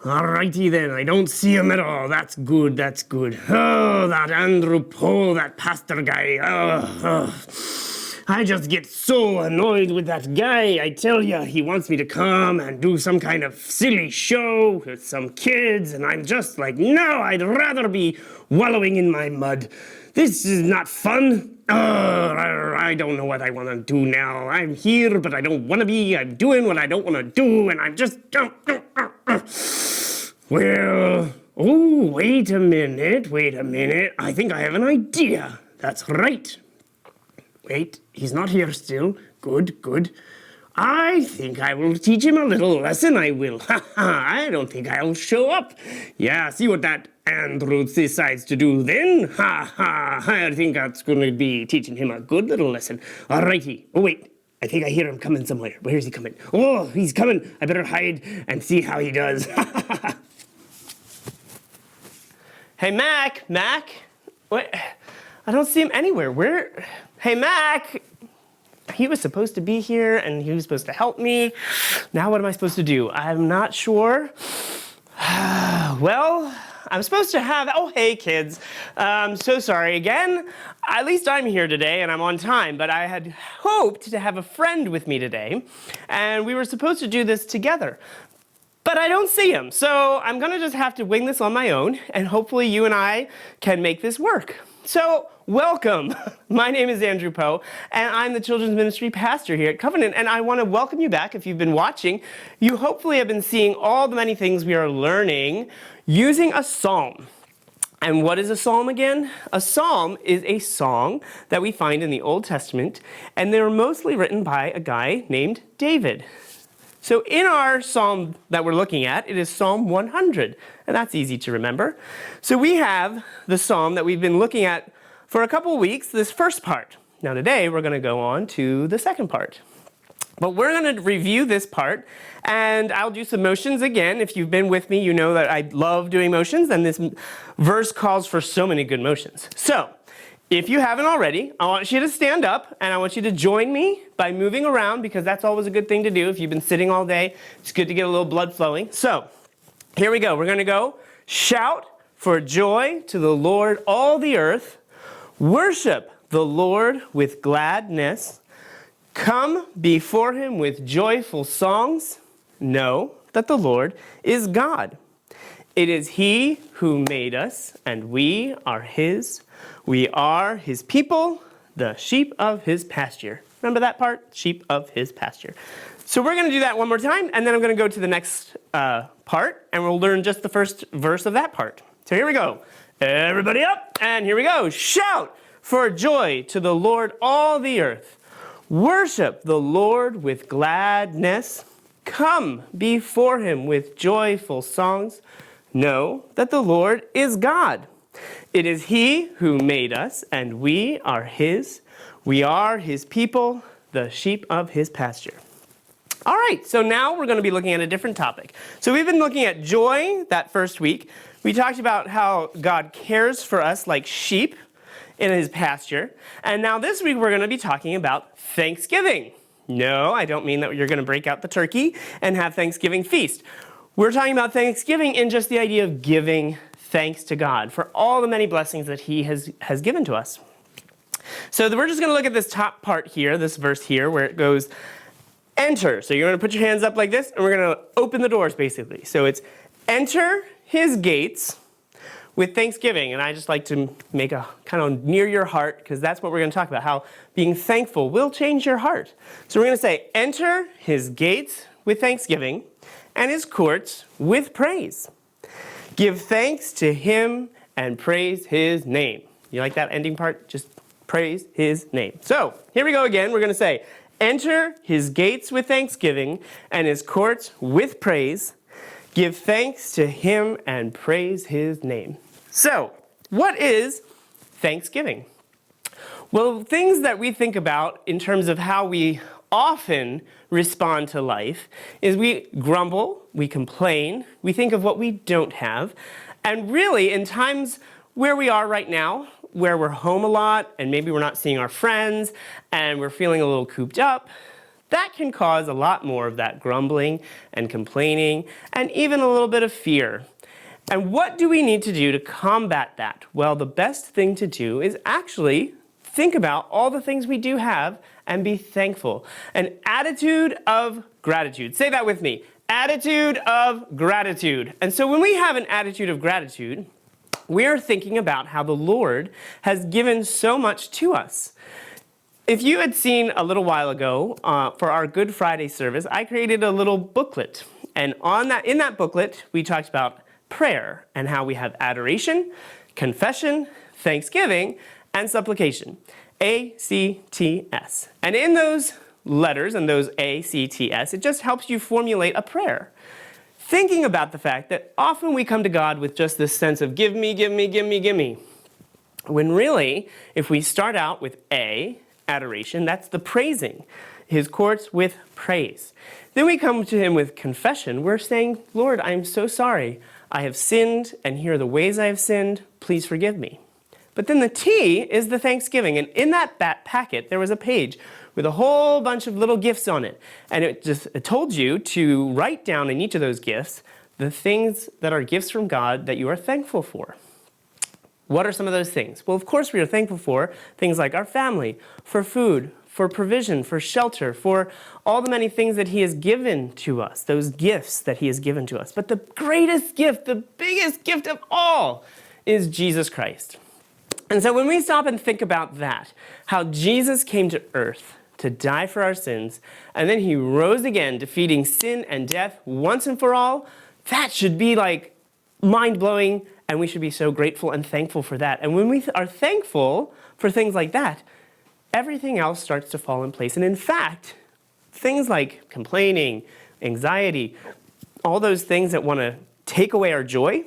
Alrighty then, I don't see him at all. That's good, that's good. Oh, that Andrew Poe, that pastor guy. I just get so annoyed with that guy. I tell ya, he wants me to come and do some kind of silly show with some kids, and I'm just like, no, I'd rather be wallowing in my mud. This is not fun. I don't know what I want to do now. I'm here, but I don't want to be. I'm doing what I don't want to do, and I'm just... Well, oh, wait a minute. I think I have an idea. That's right. Wait, he's not here still. Good. I think I will teach him a little lesson, I will. I don't think I'll show up. Yeah, see what that Andrew decides to do then. I think that's going to be teaching him a good little lesson. Alrighty. Oh, wait. I think I hear him coming somewhere. Where is he coming? Oh, he's coming. I better hide and see how he does. Hey, Mac. What? I don't see him anywhere. Where? Hey, Mac. He was supposed to be here, and he was supposed to help me. Now what am I supposed to do? I'm not sure. Well, I'm supposed to have... Oh, hey, kids. So sorry again. At least I'm here today, and I'm on time. But I had hoped to have a friend with me today, and we were supposed to do this together. But I don't see him, so I'm going to just have to wing this on my own, and hopefully you and I can make this work. So, welcome. My name is Andrew Poe, and I'm the Children's Ministry Pastor here at Covenant, and I want to welcome you back. If you've been watching, you hopefully have been seeing all the many things we are learning using a psalm. And what is a psalm again? A psalm is a song that we find in the Old Testament, and they're mostly written by a guy named David. So in our psalm that we're looking at, it is Psalm 100, and that's easy to remember. So we have the psalm that we've been looking at for a couple weeks, this first part. Now today we're going to go on to the second part. But we're going to review this part, and I'll do some motions again. If you've been with me, you know that I love doing motions, and this verse calls for so many good motions. So, if you haven't already, I want you to stand up, and I want you to join me by moving around, because that's always a good thing to do. If you've been sitting all day, it's good to get a little blood flowing. So, here we go. We're going to go. Shout for joy to the Lord, all the earth. Worship the Lord with gladness. Come before him with joyful songs. Know that the Lord is God. It is he who made us, and we are his. We are his people, the sheep of his pasture. Remember that part? Sheep of his pasture. So we're going to do that one more time, and then I'm going to go to the next part, and we'll learn just the first verse of that part. So here we go. Everybody up, and here we go. Shout for joy to the Lord, all the earth. Worship the Lord with gladness. Come before him with joyful songs. Know that the Lord is God. It is he who made us, and we are his. We are his people, the sheep of his pasture. All right, so now we're going to be looking at a different topic. So we've been looking at joy that first week. We talked about how God cares for us like sheep in his pasture. And now this week we're going to be talking about Thanksgiving. No, I don't mean that you're going to break out the turkey and have Thanksgiving feast. We're talking about Thanksgiving in just the idea of giving thanks to God for all the many blessings that he has given to us. So we're just going to look at this top part here, this verse here, where it goes, enter. So you're going to put your hands up like this, and we're going to open the doors, basically. So it's enter his gates with thanksgiving. And I just like to make a kind of near your heart, because that's what we're going to talk about, how being thankful will change your heart. So we're going to say, enter his gates with thanksgiving and his courts with praise. Give thanks to him and praise his name. You like that ending part? Just praise his name. So here we go again. We're going to say, enter his gates with thanksgiving and his courts with praise. Give thanks to him and praise his name. So, what is Thanksgiving? Well, things that we think about in terms of how we often respond to life is we grumble, we complain, we think of what we don't have, and really in times where we are right now, where we're home a lot and maybe we're not seeing our friends and we're feeling a little cooped up, that can cause a lot more of that grumbling and complaining and even a little bit of fear. And what do we need to do to combat that? Well, the best thing to do is actually think about all the things we do have and be thankful. An attitude of gratitude. Say that with me. Attitude of gratitude. And so when we have an attitude of gratitude, we're thinking about how the Lord has given so much to us. If you had seen a little while ago for our Good Friday service, I created a little booklet. And in that booklet, we talked about prayer and how we have adoration, confession, thanksgiving, and supplication. A-C-T-S. And in those letters and those A-C-T-S, it just helps you formulate a prayer. Thinking about the fact that often we come to God with just this sense of give me, give me, give me, give me. When really, if we start out with A, adoration, that's the praising. His courts with praise. Then we come to him with confession. We're saying, Lord, I am so sorry. I have sinned, and here are the ways I have sinned. Please forgive me. But then the T is the thanksgiving. And in that packet, there was a page with a whole bunch of little gifts on it. And it told you to write down in each of those gifts the things that are gifts from God that you are thankful for. What are some of those things? Well, of course, we are thankful for things like our family, for food, for provision, for shelter, for all the many things that he has given to us, those gifts that he has given to us. But the greatest gift, the biggest gift of all, is Jesus Christ. And so when we stop and think about that, how Jesus came to earth to die for our sins, and then he rose again, defeating sin and death once and for all, that should be like mind-blowing, and we should be so grateful and thankful for that. And when we are thankful for things like that, everything else starts to fall in place. And in fact, things like complaining, anxiety, all those things that want to take away our joy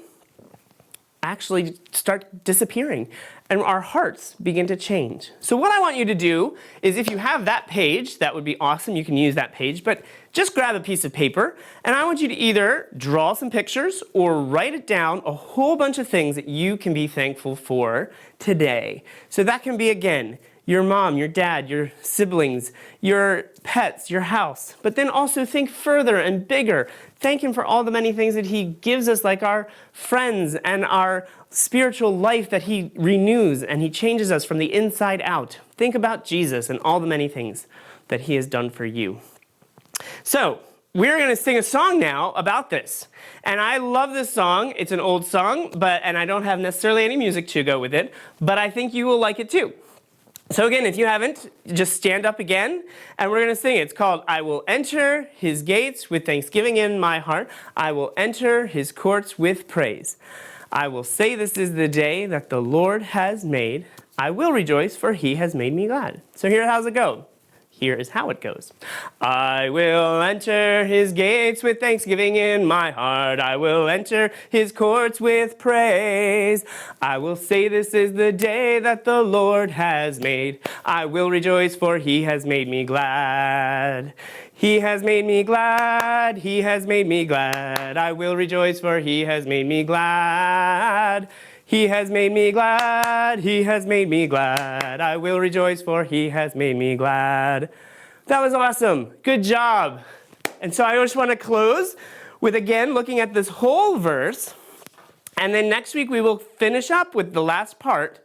actually start disappearing, and our hearts begin to change. So what I want you to do is, if you have that page, that would be awesome. You can use that page, but just grab a piece of paper, and I want you to either draw some pictures or write it down, a whole bunch of things that you can be thankful for today. So that can be, again, your mom, your dad, your siblings, your pets, your house. But then also think further and bigger. Thank him for all the many things that he gives us, like our friends and our spiritual life that he renews and he changes us from the inside out. Think about Jesus and all the many things that he has done for you. So, we're going to sing a song now about this. And I love this song. It's an old song, and I don't have necessarily any music to go with it, but I think you will like it too. So again, if you haven't, just stand up again, and we're going to sing it. It's called, I will enter his gates with thanksgiving in my heart. I will enter his courts with praise. I will say this is the day that the Lord has made. I will rejoice, for he has made me glad. So how's it go? Here is how it goes. I will enter his gates with thanksgiving in my heart. I will enter his courts with praise. I will say this is the day that the Lord has made. I will rejoice, for he has made me glad. He has made me glad. He has made me glad. I will rejoice, for he has made me glad. He has made me glad, he has made me glad. I will rejoice, for he has made me glad. That was awesome. Good job. And so I just want to close with, again, looking at this whole verse. And then next week we will finish up with the last part.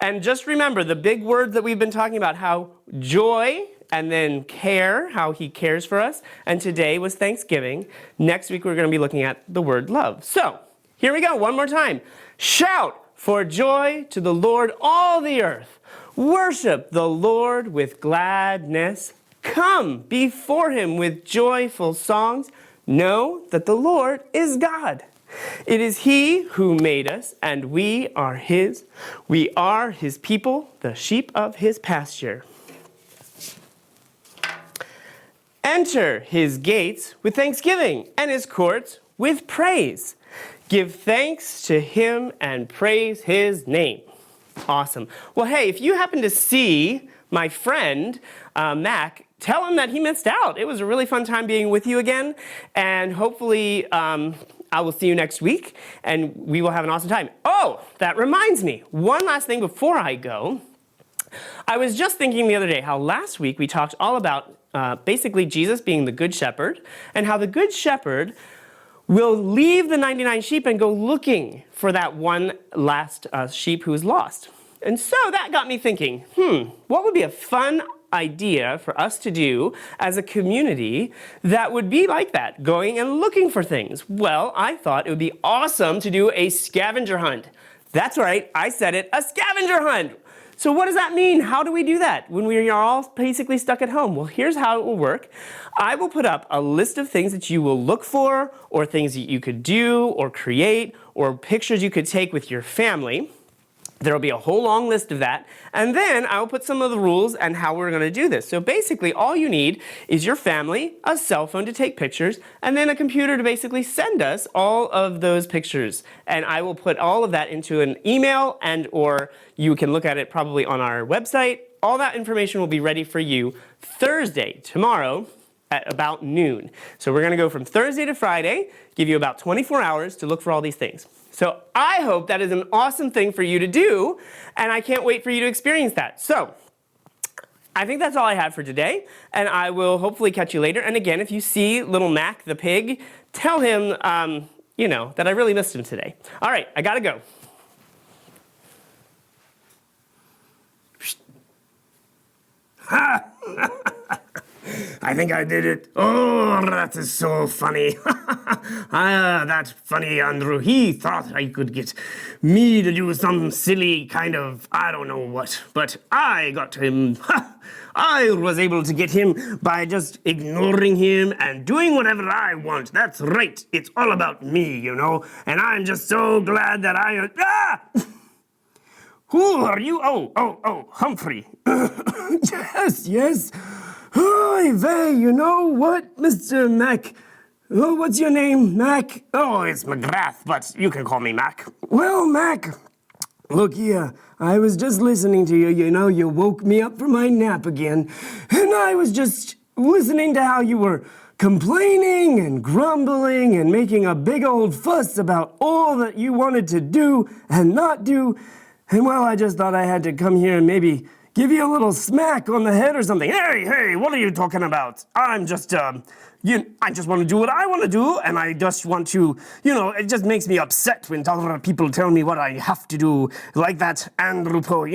And just remember the big words that we've been talking about, how joy and then care, how he cares for us. And today was Thanksgiving. Next week we're going to be looking at the word love. So here we go, one more time. Shout for joy to the Lord, all the earth. Worship the Lord with gladness. Come before him with joyful songs. Know that the Lord is God. It is he who made us, and we are his. We are his people, the sheep of his pasture. Enter his gates with thanksgiving and his courts with praise. Give thanks to him and praise his name. Awesome. Well, hey, if you happen to see my friend, Mac, tell him that he missed out. It was a really fun time being with you again. And hopefully, I will see you next week, and we will have an awesome time. Oh, that reminds me. One last thing before I go. I was just thinking the other day how last week we talked all about basically Jesus being the good shepherd and how the good shepherd will leave the 99 sheep and go looking for that one last sheep who is lost. And so that got me thinking, what would be a fun idea for us to do as a community that would be like that, going and looking for things? Well, I thought it would be awesome to do a scavenger hunt. That's right, I said it, a scavenger hunt. So what does that mean? How do we do that when we are all basically stuck at home? Well, here's how it will work. I will put up a list of things that you will look for, or things that you could do, or create, or pictures you could take with your family. There will be a whole long list of that, and then I will put some of the rules and how we're going to do this. So basically, all you need is your family, a cell phone to take pictures, and then a computer to basically send us all of those pictures. And I will put all of that into an email, and or you can look at it probably on our website. All that information will be ready for you Thursday, tomorrow, at about noon. So we're going to go from Thursday to Friday, give you about 24 hours to look for all these things. So I hope that is an awesome thing for you to do, and I can't wait for you to experience that. So I think that's all I have for today, and I will hopefully catch you later. And again, if you see little Mac the pig, tell him, that I really missed him today. All right, I gotta go. I think I did it. Oh, that is so funny. That funny Andrew. He thought I could get me to do some silly kind of, I don't know what. But I got him. I was able to get him by just ignoring him and doing whatever I want. That's right. It's all about me, you know. And I'm just so glad that Who are you? Oh, Humphrey. Yes. Oy vey, you know what, Mr. Mac? Oh, what's your name, Mac? Oh, it's McGrath, but you can call me Mac. Well, Mac, look here. I was just listening to you, you woke me up from my nap again. And I was just listening to how you were complaining and grumbling and making a big old fuss about all that you wanted to do and not do. And well, I just thought I had to come here and maybe give you a little smack on the head or something. Hey, what are you talking about? I just want to do what I want to do, and I just want to, it just makes me upset when other people tell me what I have to do, like that Andrew Poe,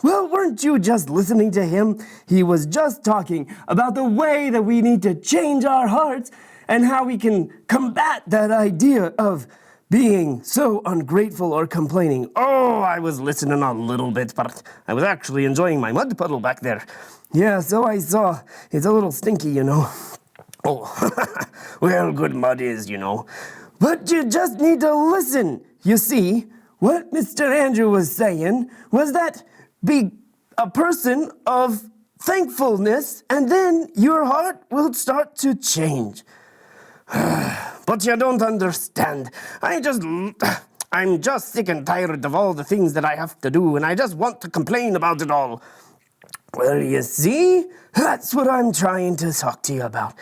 Well, weren't you just listening to him? He was just talking about the way that we need to change our hearts and how we can combat that idea of being so ungrateful or complaining. Oh, I was listening a little bit, but I was actually enjoying my mud puddle back there. Yeah, so I saw. It's a little stinky, Oh, well, good mud is, But you just need to listen. You see, what Mr. Andrew was saying was that be a person of thankfulness, and then your heart will start to change. But you don't understand. I'm just sick and tired of all the things that I have to do, and I just want to complain about it all. Well, you see, that's what I'm trying to talk to you about.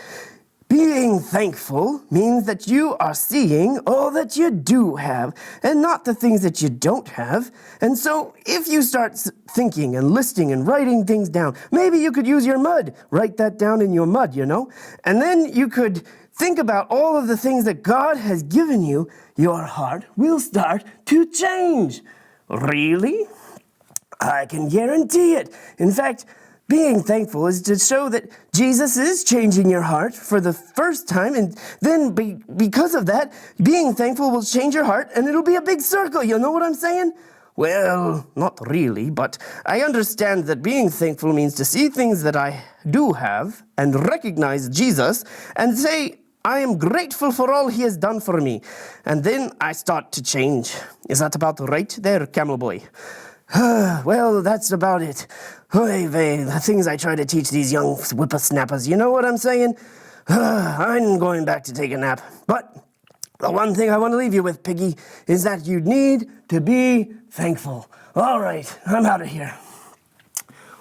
Being thankful means that you are seeing all that you do have and not the things that you don't have. And so if you start thinking and listing and writing things down, maybe you could use your mud. Write that down in your mud, And then you could think about all of the things that God has given you. Your heart will start to change. Really? I can guarantee it. In fact, being thankful is to show that Jesus is changing your heart for the first time, and then because of that, being thankful will change your heart, and it'll be a big circle. You know what I'm saying? Well, not really, but I understand that being thankful means to see things that I do have and recognize Jesus and say, I am grateful for all he has done for me. And then I start to change. Is that about right there, Camel Boy? Well, that's about it. Oy vey, the things I try to teach these young whippersnappers, you know what I'm saying? I'm going back to take a nap. But the one thing I want to leave you with, Piggy, is that you need to be thankful. All right, I'm out of here.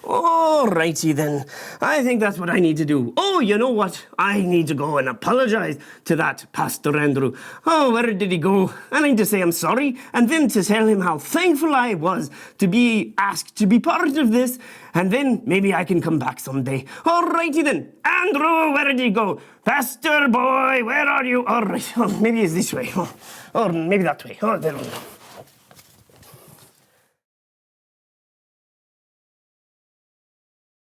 Oh, Alrighty then. I think that's what I need to do. Oh, you know what? I need to go and apologize to that Pastor Andrew. Oh, where did he go? I need to say I'm sorry, and then to tell him how thankful I was to be asked to be part of this, and then maybe I can come back someday. Alrighty then. Andrew, where did he go? Pastor boy, where are you? Alright, oh, maybe it's this way. Or maybe that way. Oh, there we go.